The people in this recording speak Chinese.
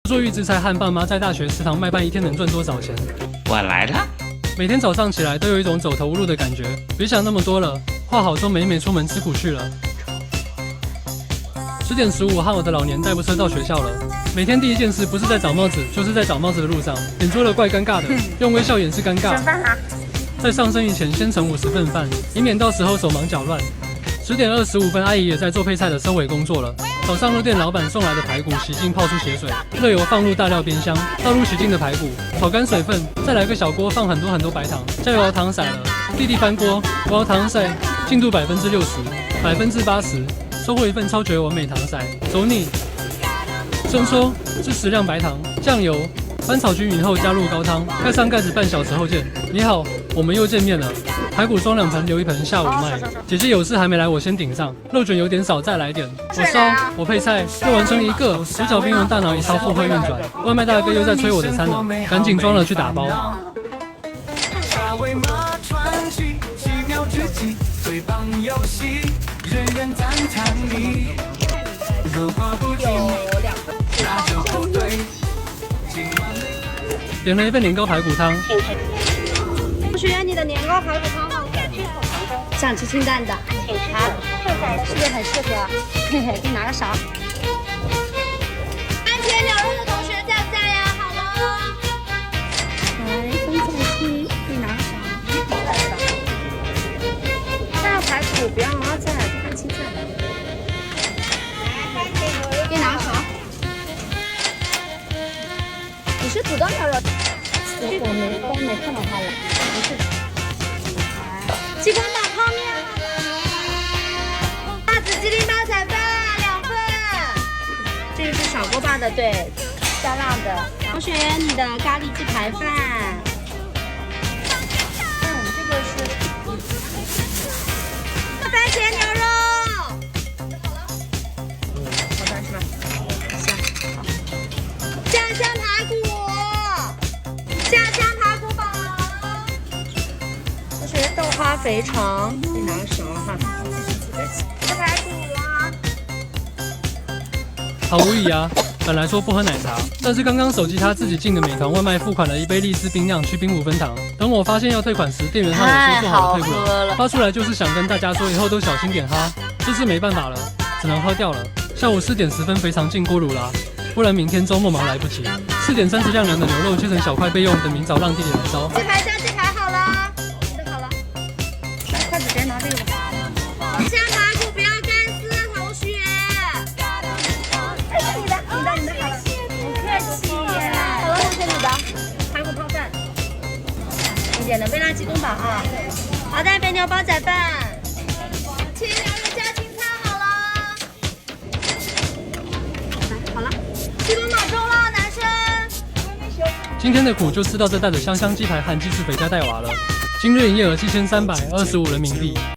做预制菜和爸妈在大学食堂卖饭，一天能赚多少钱？我来了。每天早上起来都有一种走投无路的感觉。别想那么多了，化好妆美美出门吃苦去了。10点15，和我的老年代步车到学校了。每天第一件事不是在找帽子，就是在找帽子的路上，点桌了怪尴尬的，用微笑掩饰尴尬。在上生意前先盛50份饭，以免到时候手忙脚乱。10点25分，阿姨也在做配菜的收尾工作了。早上肉店老板送来的排骨洗净泡出血水，热油放入大料煸香，倒入洗净的排骨，炒干水分，再来个小锅放很多白糖，加油熬糖色了。弟弟翻锅，我熬糖色，进度60%、80%，收获一份超绝完美糖色，走你！生抽、致死量白糖、酱油，翻炒均匀后加入高汤，盖上盖子半小时后见。你好，我们又见面了。排骨装2盆，留1盆下午卖。姐姐有事还没来，我先顶上。肉卷有点少，再来点。我烧，我配菜，又完成一个。手脚并用，大脑一超负荷运转。外卖大哥又在催我的餐了，赶紧装了去打包。点了一份年糕排骨汤。同学，你的年糕排骨汤好感。想吃清淡的，好，是不是很适合？嘿嘿，给你拿个勺。番茄牛肉的同学在不在呀？好了。来，分菜心，给你拿个勺。但是排骨不要拿菜，看青菜。给你拿个勺。你是土豆牛肉？我没看到它了，不是。激光岛泡面辣子鸡丁煲仔饭2份，这个是小锅巴的，对，加辣的。同学，你的咖喱鸡排饭。这个是番茄牛肉。好的是吧？行，好。酱香排骨，酱香排骨堡。这是豆花肥肠，你拿个勺哈。吃排骨啊。好无语啊！本来说不喝奶茶，但是刚刚手机他自己进的美团外卖付款了一杯荔枝冰酿去冰5分糖。等我发现要退款时，店员和我说做好了退款，发出来就是想跟大家说以后都小心点哈。这次没办法了，只能喝掉了。下午4点10分肥肠进锅炉啦，不然明天周末忙来不及。4点30晾凉的牛肉切成小块备用，等明早让弟弟来烧。鸡排加鸡排好了，你的好了。来，筷子直接拿这个吧。香排骨不要干丝，同学。你的好了。不客气。好了，同学你的排骨泡饭。你点的微辣鸡公煲啊。好的，肥牛煲仔饭。切牛肉加青菜好了。来，好了。鸡公煲中了，男生。今天的苦就吃到这袋的香香鸡排和鸡翅肥加带娃了。今日营业额7325人民币。